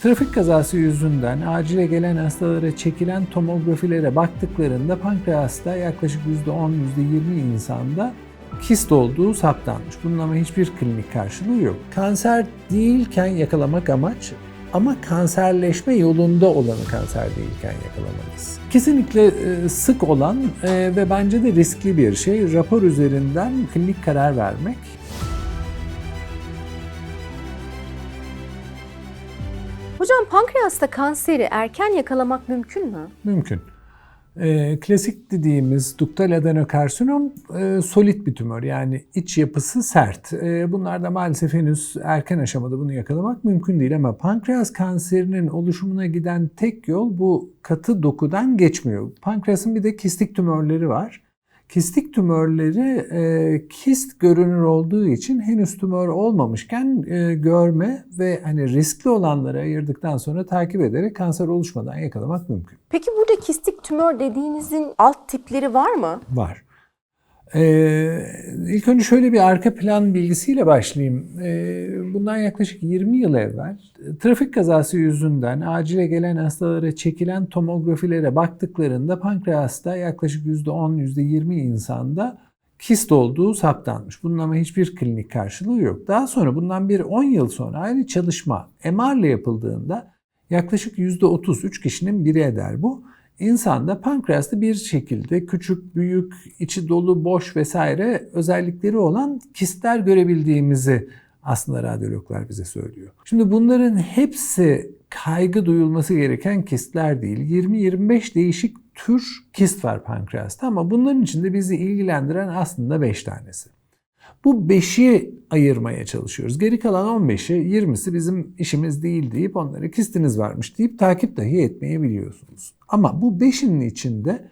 Trafik kazası yüzünden acile gelen hastalara çekilen tomografilere baktıklarında pankreasta yaklaşık %10-%20 insanda kist olduğu saptanmış. Bunun ama hiçbir klinik karşılığı yok. Kanser değilken yakalamak amaç, ama kanserleşme yolunda olanı kanser değilken yakalamalıyız. Kesinlikle sık olan ve bence de riskli bir şey rapor üzerinden klinik karar vermek. Hocam pankreasta kanseri erken yakalamak mümkün mü? Mümkün. Klasik dediğimiz duktal adenokarsinom solit bir tümör, yani iç yapısı sert. Bunlarda maalesef henüz erken aşamada bunu yakalamak mümkün değil, ama pankreas kanserinin oluşumuna giden tek yol bu katı dokudan geçmiyor. Pankreasın bir de kistik tümörleri var. Kistik tümörleri kist görünür olduğu için henüz tümör olmamışken görme ve hani riskli olanları ayırdıktan sonra takip ederek kanser oluşmadan yakalamak mümkün. Peki burada kistik tümör dediğinizin alt tipleri var mı? Var. İlk önce şöyle bir arka plan bilgisiyle başlayayım. Bundan yaklaşık 20 yıl evvel trafik kazası yüzünden acile gelen hastalara çekilen tomografilere baktıklarında pankreasta yaklaşık %10-%20 insanda kist olduğu saptanmış. Bunun ama hiçbir klinik karşılığı yok. Daha sonra bundan bir 10 yıl sonra aynı çalışma MR ile yapıldığında yaklaşık %33 kişinin biri eder bu. İnsanda pankreasta bir şekilde küçük, büyük, içi dolu, boş vesaire özellikleri olan kistler görebildiğimizi aslında radyologlar bize söylüyor. Şimdi bunların hepsi kaygı duyulması gereken kistler değil. 20-25 değişik tür kist var pankreasta, ama bunların içinde bizi ilgilendiren aslında 5 tanesi. Bu 5'i ayırmaya çalışıyoruz. Geri kalan 15'i, 20'si bizim işimiz değil deyip onlara kistiniz varmış deyip takip dahi etmeyebiliyorsunuz. Ama bu 5'inin içinde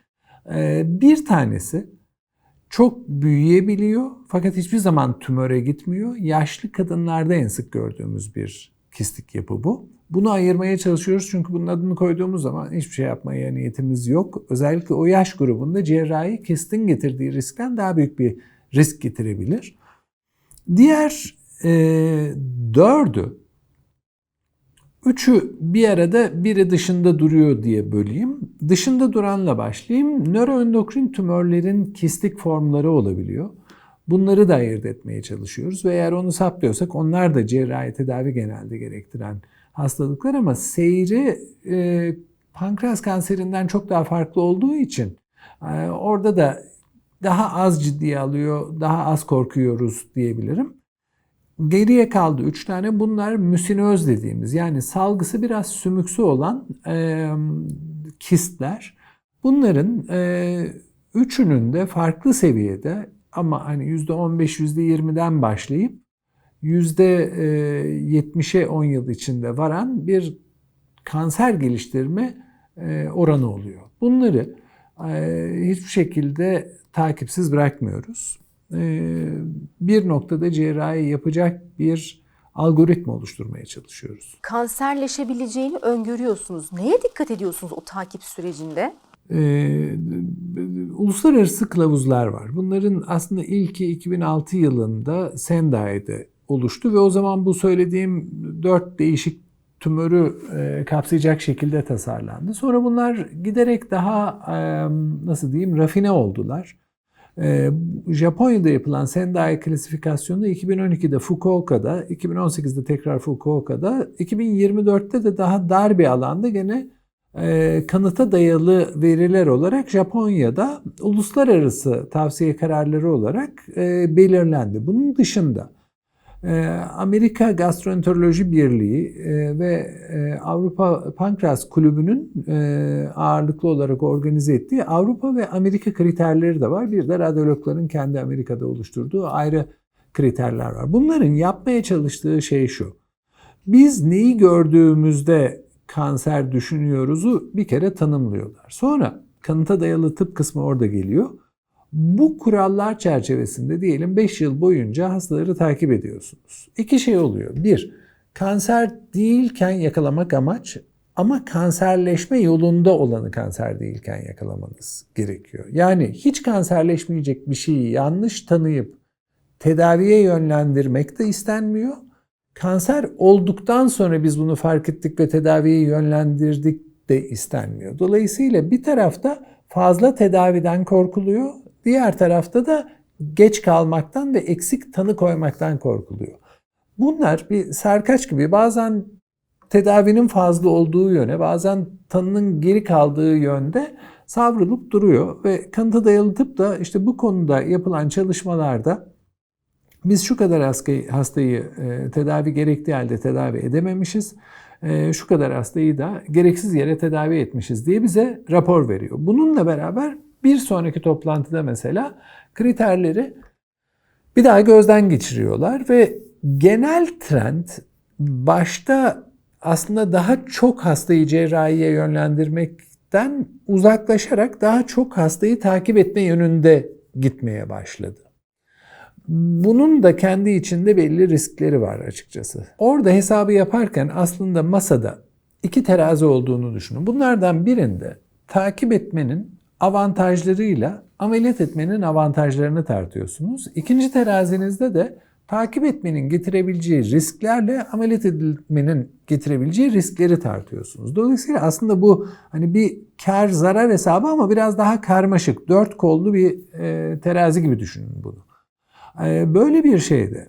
bir tanesi çok büyüyebiliyor fakat hiçbir zaman tümöre gitmiyor. Yaşlı kadınlarda en sık gördüğümüz bir kistik yapı bu. Bunu ayırmaya çalışıyoruz çünkü bunun adını koyduğumuz zaman hiçbir şey yapmaya niyetimiz yok. Özellikle o yaş grubunda cerrahi kistin getirdiği riskten daha büyük bir risk getirebilir. Diğer 4'ü, 3'ü bir arada, biri dışında duruyor diye böleyim. Dışında duranla başlayayım. Nöroendokrin tümörlerin kistik formları olabiliyor. Bunları da ayırt etmeye çalışıyoruz ve eğer onu saptıyorsak onlar da cerrahi tedavi genelde gerektiren hastalıklar, ama seyri pankreas kanserinden çok daha farklı olduğu için orada da daha az ciddiye alıyor, daha az korkuyoruz diyebilirim. Geriye kaldı 3 tane. Bunlar müsinöz dediğimiz, yani salgısı biraz sümüksü olan kistler. Bunların üçünün de farklı seviyede, ama hani %15-%20'den başlayıp %70'e 10 yıl içinde varan bir kanser geliştirme oranı oluyor. Bunları hiçbir şekilde takipsiz bırakmıyoruz. Bir noktada cerrahi yapacak bir algoritma oluşturmaya çalışıyoruz. Kanserleşebileceğini öngörüyorsunuz. Neye dikkat ediyorsunuz o takip sürecinde? Uluslararası kılavuzlar var. Bunların aslında ilki 2006 yılında Sendai'de oluştu ve o zaman bu söylediğim 4 değişik tümörü kapsayacak şekilde tasarlandı. Sonra bunlar giderek daha rafine oldular. Japonya'da yapılan Sendai klasifikasyonu 2012'de Fukuoka'da, 2018'de tekrar Fukuoka'da, 2024'te de daha dar bir alanda gene kanıta dayalı veriler olarak Japonya'da uluslararası tavsiye kararları olarak belirlendi. Bunun dışında Amerika Gastroenteroloji Birliği ve Avrupa Pankreas Kulübü'nün ağırlıklı olarak organize ettiği Avrupa ve Amerika kriterleri de var. Bir de radyologların kendi Amerika'da oluşturduğu ayrı kriterler var. Bunların yapmaya çalıştığı şey şu: biz neyi gördüğümüzde kanser düşünüyoruzu bir kere tanımlıyorlar. Sonra kanıta dayalı tıp kısmı orada geliyor. Bu kurallar çerçevesinde diyelim 5 yıl boyunca hastaları takip ediyorsunuz. 2 şey oluyor. 1, kanser değilken yakalamak amaç, ama kanserleşme yolunda olanı kanser değilken yakalamanız gerekiyor. Yani hiç kanserleşmeyecek bir şeyi yanlış tanıyıp tedaviye yönlendirmek de istenmiyor. Kanser olduktan sonra biz bunu fark ettik ve tedaviyi yönlendirdik de istenmiyor. Dolayısıyla bir tarafta fazla tedaviden korkuluyor, diğer tarafta da geç kalmaktan ve eksik tanı koymaktan korkuluyor. Bunlar bir sarkaç gibi, bazen tedavinin fazla olduğu yöne, bazen tanının geri kaldığı yönde savrulup duruyor ve kanıta dayalı tıp da işte bu konuda yapılan çalışmalarda biz şu kadar hastayı tedavi gerektiği halde tedavi edememişiz, şu kadar hastayı da gereksiz yere tedavi etmişiz diye bize rapor veriyor. Bununla beraber bir sonraki toplantıda mesela kriterleri bir daha gözden geçiriyorlar ve genel trend başta aslında daha çok hastayı cerrahiye yönlendirmekten uzaklaşarak daha çok hastayı takip etme yönünde gitmeye başladı. Bunun da kendi içinde belli riskleri var açıkçası. Orada hesabı yaparken aslında masada iki terazi olduğunu düşünün. Bunlardan birinde takip etmenin avantajlarıyla ameliyat etmenin avantajlarını tartıyorsunuz. İkinci terazinizde de takip etmenin getirebileceği risklerle ameliyat edilmenin getirebileceği riskleri tartıyorsunuz. Dolayısıyla aslında bu hani bir kar zarar hesabı ama biraz daha karmaşık, dört kollu bir terazi gibi düşünün bunu. Böyle bir şeyde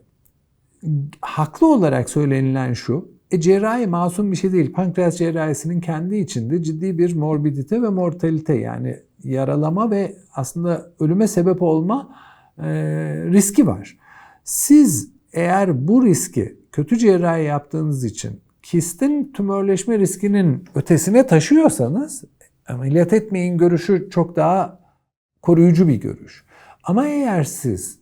haklı olarak söylenilen şu, cerrahi masum bir şey değil. Pankreas cerrahisinin kendi içinde ciddi bir morbidite ve mortalite, yani yaralama ve aslında ölüme sebep olma riski var. Siz eğer bu riski kötü cerrahi yaptığınız için kistin tümörleşme riskinin ötesine taşıyorsanız ameliyat etmeyin görüşü çok daha koruyucu bir görüş. Ama eğer siz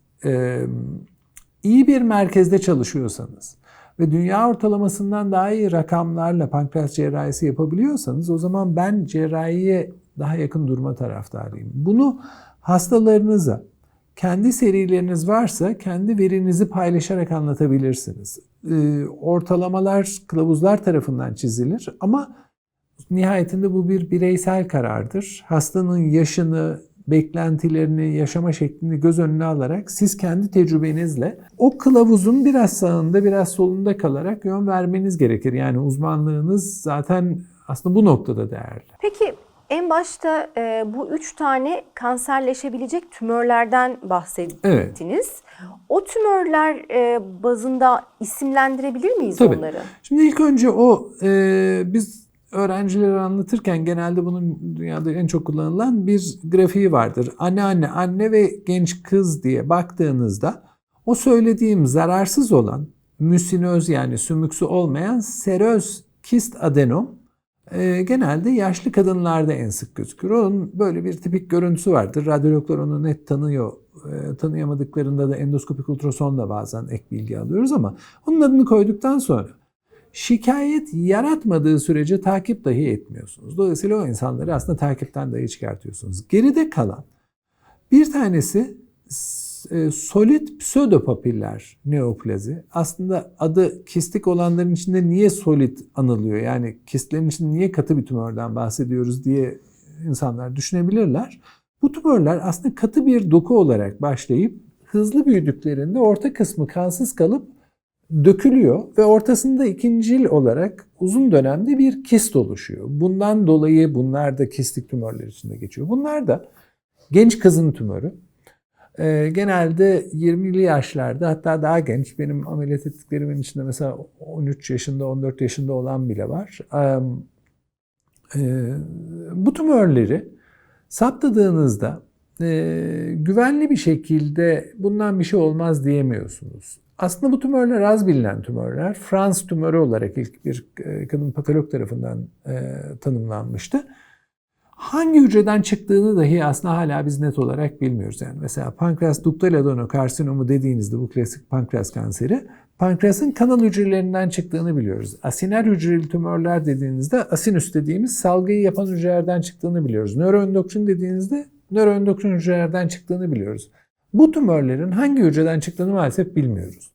iyi bir merkezde çalışıyorsanız ve dünya ortalamasından daha iyi rakamlarla pankreas cerrahisi yapabiliyorsanız o zaman ben cerrahiye daha yakın durma taraftarıyım. Bunu hastalarınıza, kendi serileriniz varsa kendi verinizi paylaşarak anlatabilirsiniz. Ortalamalar kılavuzlar tarafından çizilir ama nihayetinde bu bir bireysel karardır. Hastanın yaşını, beklentilerini, yaşama şeklini göz önüne alarak siz kendi tecrübenizle o kılavuzun biraz sağında biraz solunda kalarak yön vermeniz gerekir. Yani uzmanlığınız zaten aslında bu noktada değerli. Peki en başta bu 3 tane kanserleşebilecek tümörlerden bahsettiniz. Evet. O tümörler bazında isimlendirebilir miyiz Tabii. onları? Şimdi ilk önce biz öğrencilere anlatırken genelde bunun dünyada en çok kullanılan bir grafiği vardır. Anne ve genç kız diye baktığınızda o söylediğim zararsız olan müsinöz yani sümüksü olmayan seröz kist adenom genelde yaşlı kadınlarda en sık gözükür. Onun böyle bir tipik görüntüsü vardır. Radyologlar onu net tanıyor. Tanıyamadıklarında da endoskopik ultrasonla bazen ek bilgi alıyoruz ama onun adını koyduktan sonra şikayet yaratmadığı sürece takip dahi etmiyorsunuz. Dolayısıyla o insanları aslında takipten dahi çıkartıyorsunuz. Geride kalan bir tanesi solid pseudopapiller neoplazi. Aslında adı kistik olanların içinde niye solid anılıyor? Yani kistlerin içinde niye katı bir tümörden bahsediyoruz diye insanlar düşünebilirler. Bu tümörler aslında katı bir doku olarak başlayıp hızlı büyüdüklerinde orta kısmı kansız kalıp dökülüyor ve ortasında ikincil olarak uzun dönemde bir kist oluşuyor. Bundan dolayı bunlar da kistik tümörler içinde geçiyor. Bunlar da genç kızın tümörü. Genelde 20'li yaşlarda, hatta daha genç, benim ameliyat ettiklerimin içinde mesela 13 yaşında 14 yaşında olan bile var. Bu tümörleri saptadığınızda güvenli bir şekilde bundan bir şey olmaz diyemiyorsunuz. Aslında bu tümörler az bilinen tümörler. Frans tümörü olarak ilk bir kadın patolog tarafından tanımlanmıştı. Hangi hücreden çıktığını dahi aslında hala biz net olarak bilmiyoruz. Yani mesela pankreas duktal adenokarsinomu dediğinizde, bu klasik pankreas kanseri, pankreasın kanal hücrelerinden çıktığını biliyoruz. Asiner hücreli tümörler dediğinizde asinüs dediğimiz salgıyı yapan hücrelerden çıktığını biliyoruz. Nöroendokrin dediğinizde nöroendokrin hücrelerden çıktığını biliyoruz. Bu tümörlerin hangi hücreden çıktığını maalesef bilmiyoruz.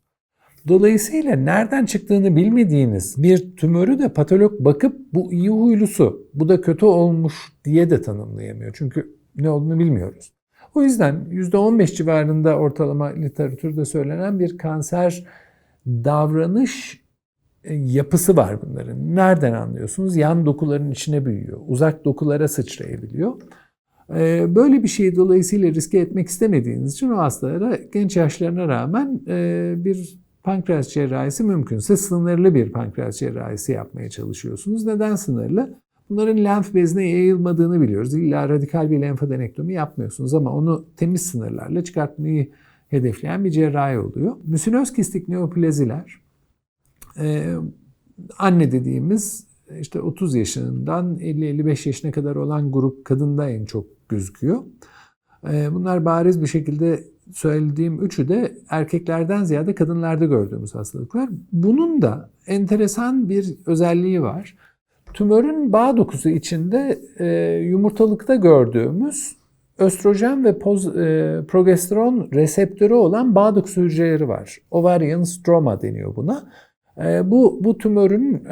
Dolayısıyla nereden çıktığını bilmediğiniz bir tümörü de patolog bakıp bu iyi huylusu, bu da kötü olmuş diye de tanımlayamıyor. Çünkü ne olduğunu bilmiyoruz. O yüzden %15 civarında ortalama literatürde söylenen bir kanser davranış yapısı var bunların. Nereden anlıyorsunuz? Yan dokuların içine büyüyor. Uzak dokulara sıçrayabiliyor. Böyle bir şeyi dolayısıyla riske etmek istemediğiniz için o hastalara genç yaşlarına rağmen bir pankreas cerrahisi mümkünse sınırlı bir pankreas cerrahisi yapmaya çalışıyorsunuz. Neden sınırlı? Bunların lenf bezine yayılmadığını biliyoruz. İlla radikal bir lenfadenektomi yapmıyorsunuz ama onu temiz sınırlarla çıkartmayı hedefleyen bir cerrahi oluyor. Müsinöz kistik neoplaziler, anne dediğimiz işte 30 yaşından 50-55 yaşına kadar olan grup kadında en çok gözüküyor. Bunlar bariz bir şekilde söylediğim üçü de erkeklerden ziyade kadınlarda gördüğümüz hastalıklar. Bunun da enteresan bir özelliği var. Tümörün bağ dokusu içinde yumurtalıkta gördüğümüz östrojen ve progesteron reseptörü olan bağ dokusu hücreleri var. Ovarian stroma deniyor buna. Bu tümörün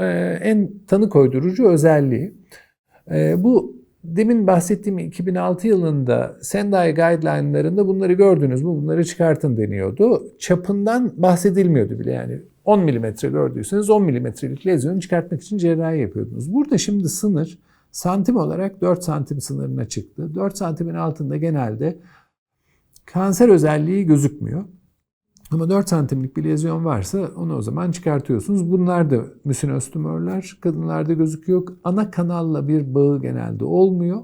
en tanı koydurucu özelliği. Bu demin bahsettiğim 2006 yılında Sendai Guideline'larında bunları gördünüz mü? Bunları çıkartın deniyordu. Çapından bahsedilmiyordu bile yani. 10 milimetre gördüyseniz 10 milimetrelik lezyonu çıkartmak için cerrahi yapıyordunuz. Burada şimdi sınır santim olarak 4 santim sınırına çıktı. 4 santimin altında genelde kanser özelliği gözükmüyor. Ama 4 santimlik bir lezyon varsa onu o zaman çıkartıyorsunuz. Bunlar da müsinöz tümörler. Kadınlarda gözüküyor. Ana kanalla bir bağı genelde olmuyor.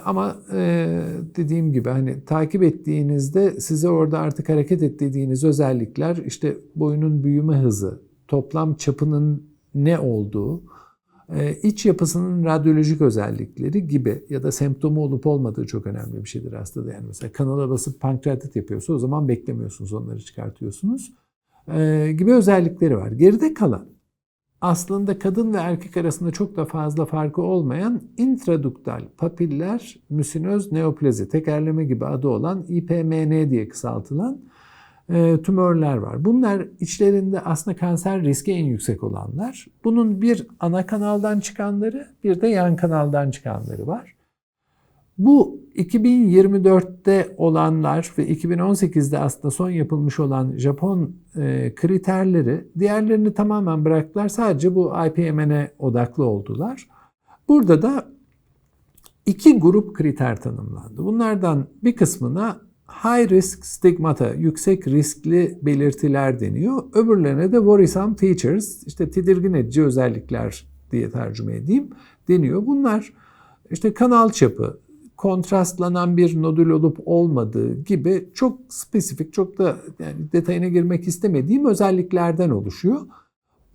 Ama dediğim gibi hani takip ettiğinizde size orada artık hareket et dediğiniz özellikler işte boyunun büyüme hızı, toplam çapının ne olduğu, iç yapısının radyolojik özellikleri gibi ya da semptomu olup olmadığı çok önemli bir şeydir hastada. Yani mesela kanala basıp pankreatit yapıyorsa o zaman beklemiyorsunuz, onları çıkartıyorsunuz gibi özellikleri var. Geride kalan aslında kadın ve erkek arasında çok da fazla farkı olmayan intraduktal papiller müsinöz neoplazi, tekerleme gibi adı olan IPMN diye kısaltılan tümörler var. Bunlar içlerinde aslında kanser riski en yüksek olanlar. Bunun bir ana kanaldan çıkanları, bir de yan kanaldan çıkanları var. Bu 2024'te olanlar ve 2018'de aslında son yapılmış olan Japon kriterleri, diğerlerini tamamen bıraktılar. Sadece bu IPMN'e odaklı oldular. Burada da 2 grup kriter tanımlandı. Bunlardan bir kısmına high risk stigmata, yüksek riskli belirtiler deniyor. Öbürlerine de worrisome features, işte tedirgin edici özellikler diye tercüme edeyim, deniyor. Bunlar işte kanal çapı, kontrastlanan bir nodül olup olmadığı gibi çok spesifik, çok da yani detayına girmek istemediğim özelliklerden oluşuyor.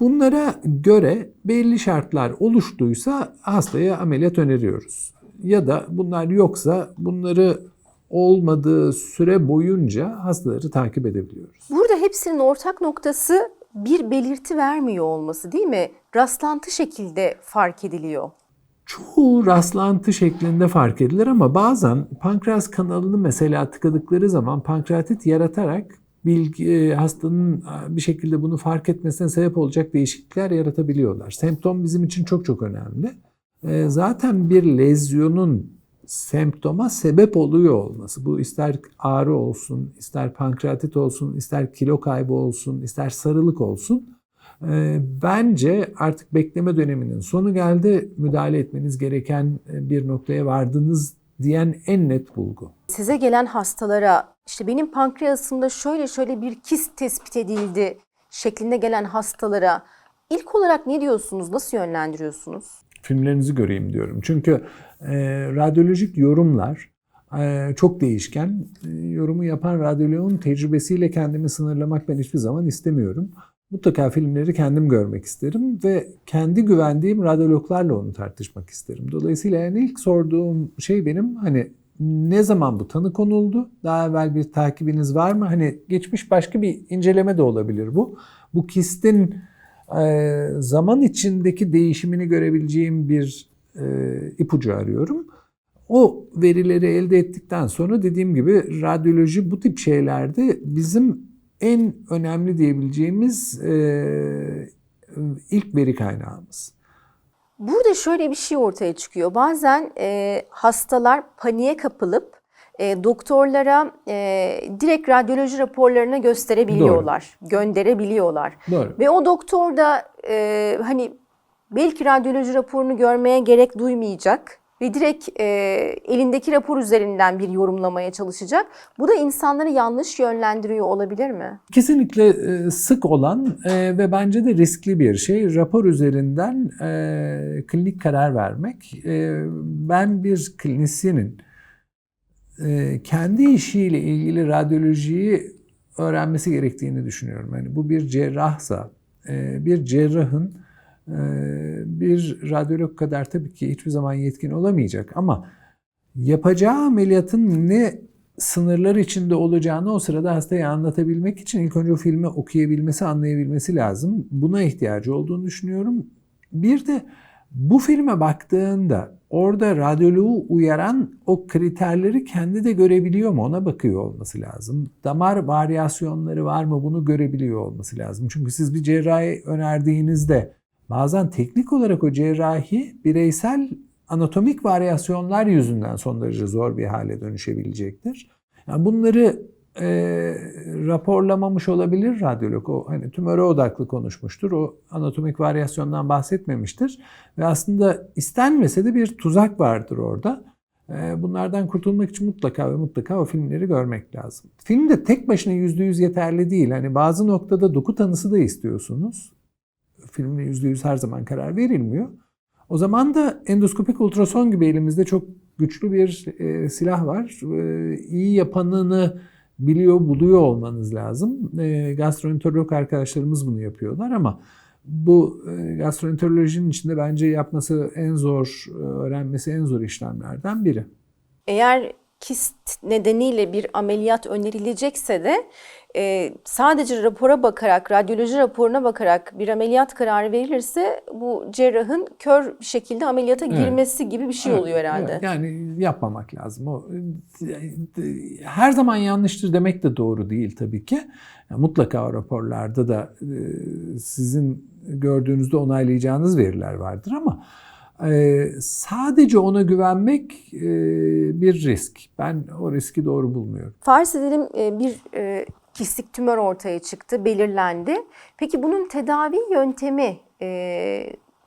Bunlara göre belli şartlar oluştuysa hastaya ameliyat öneriyoruz. Ya da bunlar yoksa bunları olmadığı süre boyunca hastaları takip edebiliyoruz. Burada hepsinin ortak noktası bir belirti vermiyor olması değil mi? Rastlantı şekilde fark ediliyor. Çoğu rastlantı şeklinde fark edilir ama bazen pankreas kanalını mesela tıkadıkları zaman pankreatit yaratarak hastanın bir şekilde bunu fark etmesine sebep olacak değişiklikler yaratabiliyorlar. Semptom bizim için çok çok önemli. Zaten bir lezyonun semptoma sebep oluyor olması, bu ister ağrı olsun, ister pankreatit olsun, ister kilo kaybı olsun, ister sarılık olsun, bence artık bekleme döneminin sonu geldi, müdahale etmeniz gereken bir noktaya vardınız diyen en net bulgu. Size gelen hastalara işte benim pankreasımda şöyle bir kist tespit edildi şeklinde gelen hastalara ilk olarak ne diyorsunuz, nasıl yönlendiriyorsunuz? Filmlerinizi göreyim diyorum. Çünkü radyolojik yorumlar çok değişken. Yorumu yapan radyoloğun tecrübesiyle kendimi sınırlamak ben hiçbir zaman istemiyorum. Mutlaka filmleri kendim görmek isterim ve kendi güvendiğim radyologlarla onu tartışmak isterim. Dolayısıyla yani ilk sorduğum şey benim hani ne zaman bu tanı konuldu? Daha evvel bir takibiniz var mı? Hani geçmiş başka bir inceleme de olabilir bu. Bu kistin zaman içindeki değişimini görebileceğim bir ipucu arıyorum. O verileri elde ettikten sonra dediğim gibi radyoloji bu tip şeylerde bizim en önemli diyebileceğimiz ilk veri kaynağımız. Burada şöyle bir şey ortaya çıkıyor. Bazen hastalar paniğe kapılıp doktorlara direkt radyoloji raporlarını gösterebiliyorlar, gönderebiliyorlar. Doğru. Ve o doktor da hani belki radyoloji raporunu görmeye gerek duymayacak ve direkt elindeki rapor üzerinden bir yorumlamaya çalışacak. Bu da insanları yanlış yönlendiriyor olabilir mi? Kesinlikle sık olan ve bence de riskli bir şey. Rapor üzerinden klinik karar vermek. Ben bir klinisyenin kendi işiyle ilgili radyolojiyi öğrenmesi gerektiğini düşünüyorum. Yani bu bir cerrahsa, bir cerrahın bir radyolog kadar tabii ki hiçbir zaman yetkin olamayacak ama yapacağı ameliyatın ne sınırlar içinde olacağını o sırada hastaya anlatabilmek için ilk önce o filmi okuyabilmesi, anlayabilmesi lazım. Buna ihtiyacı olduğunu düşünüyorum. Bir de bu filme baktığında orada radyoloğu uyaran o kriterleri kendi de görebiliyor mu? Ona bakıyor olması lazım. Damar varyasyonları var mı? Bunu görebiliyor olması lazım. Çünkü siz bir cerrahi önerdiğinizde bazen teknik olarak o cerrahi bireysel anatomik varyasyonlar yüzünden son derece zor bir hale dönüşebilecektir. Yani bunları raporlamamış olabilir radyolog. O hani tümöre odaklı konuşmuştur. O anatomik varyasyondan bahsetmemiştir. Ve aslında istenmese de bir tuzak vardır orada. Bunlardan kurtulmak için mutlaka ve mutlaka o filmleri görmek lazım. Film de tek başına %100 yeterli değil. Hani bazı noktada doku tanısı da istiyorsunuz. Filmle %100 her zaman karar verilmiyor. O zaman da endoskopik ultrason gibi elimizde çok güçlü bir silah var. İyi yapanını buluyor olmanız lazım. Gastroenterolog arkadaşlarımız bunu yapıyorlar ama bu gastroenterolojinin içinde bence yapması en zor, öğrenmesi en zor işlemlerden biri. Eğer kist nedeniyle bir ameliyat önerilecekse de sadece rapora bakarak, radyoloji raporuna bakarak bir ameliyat kararı verilirse bu cerrahın kör bir şekilde ameliyata girmesi gibi bir şey oluyor herhalde. Evet, yani yapmamak lazım. O her zaman yanlıştır demek de doğru değil tabii ki. Yani mutlaka o raporlarda da sizin gördüğünüzde onaylayacağınız veriler vardır ama sadece ona güvenmek bir risk. Ben o riski doğru bulmuyorum. Farz edelim bir kistik tümör ortaya çıktı, belirlendi. Peki bunun tedavi yöntemi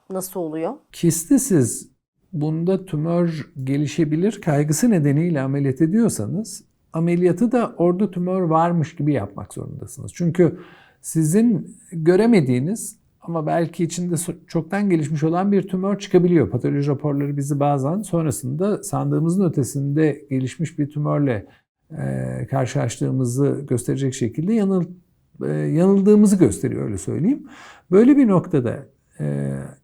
nasıl oluyor? Kisti siz bunda tümör gelişebilir kaygısı nedeniyle ameliyat ediyorsanız ameliyatı da orada tümör varmış gibi yapmak zorundasınız. Çünkü sizin göremediğiniz ama belki içinde çoktan gelişmiş olan bir tümör çıkabiliyor. Patoloji raporları bizi bazen sonrasında sandığımızın ötesinde gelişmiş bir tümörle karşılaştığımızı gösterecek şekilde yanıldığımızı gösteriyor, öyle söyleyeyim. Böyle bir noktada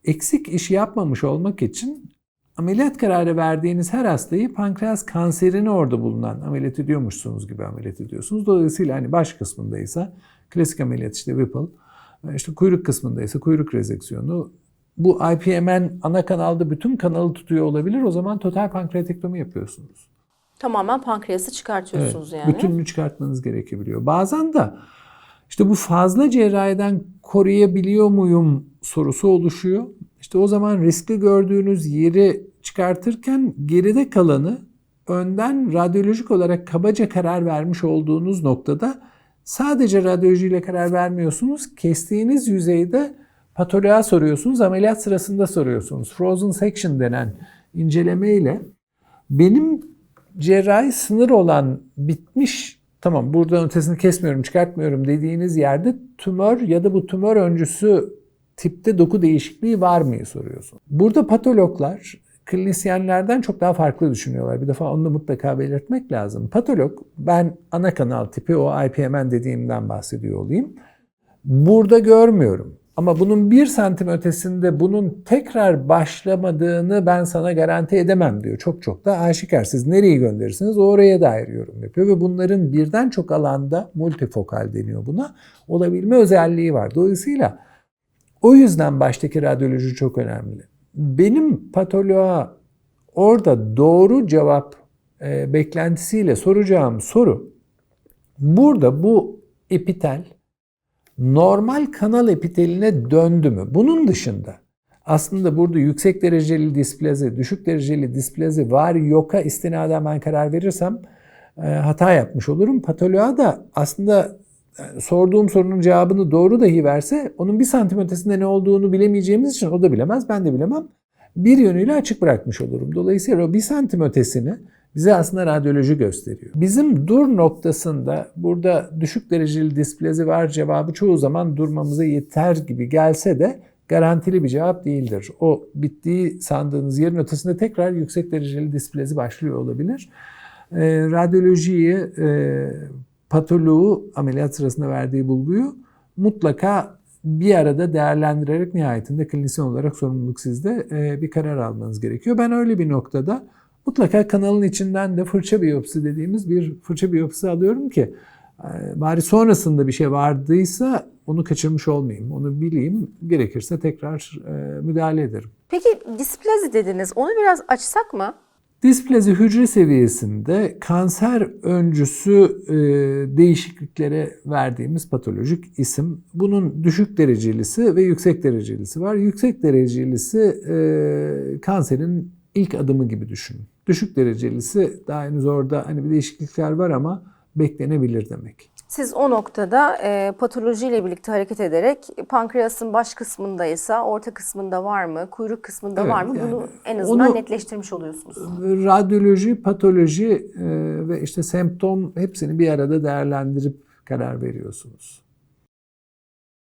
eksik iş yapmamış olmak için ameliyat kararı verdiğiniz her hastayı pankreas kanserini orada bulunan ameliyat ediyormuşsunuz gibi ameliyat ediyorsunuz. Dolayısıyla hani baş kısmındaysa klasik ameliyat işte Whipple, işte kuyruk kısmındaysa kuyruk rezeksiyonu, bu IPMN ana kanalda bütün kanalı tutuyor olabilir. O zaman total pankreatektomi yapıyorsunuz. Tamamen pankreası çıkartıyorsunuz evet, yani. Bütününü çıkartmanız gerekebiliyor. Bazen de işte bu fazla cerrahiden koruyabiliyor muyum sorusu oluşuyor. İşte o zaman riskli gördüğünüz yeri çıkartırken geride kalanı önden radyolojik olarak kabaca karar vermiş olduğunuz noktada sadece radyolojiyle karar vermiyorsunuz. Kestiğiniz yüzeyde patoloğa soruyorsunuz, ameliyat sırasında soruyorsunuz. Frozen section denen incelemeyle benim cerrahi sınır olan bitmiş, tamam buradan ötesini kesmiyorum, çıkartmıyorum dediğiniz yerde tümör ya da bu tümör öncüsü tipte doku değişikliği var mı soruyorsun. Burada patologlar klinisyenlerden çok daha farklı düşünüyorlar. Bir defa onu da mutlaka belirtmek lazım. Patolog, ben ana kanal tipi o IPMN dediğimden bahsediyor olayım. Burada görmüyorum. Ama bunun 1 santim ötesinde bunun tekrar başlamadığını ben sana garanti edemem diyor. Çok da aşikar. Siz nereyi gönderirsiniz oraya dair yorum yapıyor. Ve bunların birden çok alanda multifokal deniyor buna. Olabilme özelliği var. Dolayısıyla o yüzden baştaki radyoloji çok önemli. Benim patoloğa orada doğru cevap beklentisiyle soracağım soru, burada bu epitel normal kanal epiteline döndü mü? Bunun dışında aslında burada yüksek dereceli displazi, düşük dereceli displazi var yoka istinaden ben karar verirsem hata yapmış olurum. Patoloğa da aslında sorduğum sorunun cevabını doğru dahi verse onun 1 santim ötesinde ne olduğunu bilemeyeceğimiz için o da bilemez, ben de bilemem. Bir yönüyle açık bırakmış olurum. Dolayısıyla o 1 santim ötesini bize aslında radyoloji gösteriyor. Bizim dur noktasında burada düşük dereceli displezi var cevabı çoğu zaman durmamıza yeter gibi gelse de garantili bir cevap değildir. O bittiği sandığınız yerin ötesinde tekrar yüksek dereceli displezi başlıyor olabilir. Radyolojiyi, patoloğu ameliyat sırasında verdiği bulguyu mutlaka bir arada değerlendirerek nihayetinde klinisyen olarak sorumluluk sizde bir karar almanız gerekiyor. Ben öyle bir noktada mutlaka kanalın içinden de fırça biyopsi dediğimiz bir fırça biyopsi alıyorum ki bari sonrasında bir şey vardıysa onu kaçırmış olmayayım, onu bileyim, gerekirse tekrar müdahale ederim. Peki displazi dediniz, onu biraz açsak mı? Displazi hücre seviyesinde kanser öncüsü değişikliklere verdiğimiz patolojik isim. Bunun düşük derecelisi ve yüksek derecelisi var. Yüksek derecelisi kanserin ilk adımı gibi düşünün. Düşük derecelisi daha henüz orada hani bir değişiklikler var ama beklenebilir demek. Siz o noktada patolojiyle birlikte hareket ederek pankreasın baş kısmındaysa orta kısmında var mı, kuyruk kısmında Evet, var mı yani bunu en azından onu netleştirmiş oluyorsunuz. Radyoloji, patoloji ve işte semptom hepsini bir arada değerlendirip karar veriyorsunuz.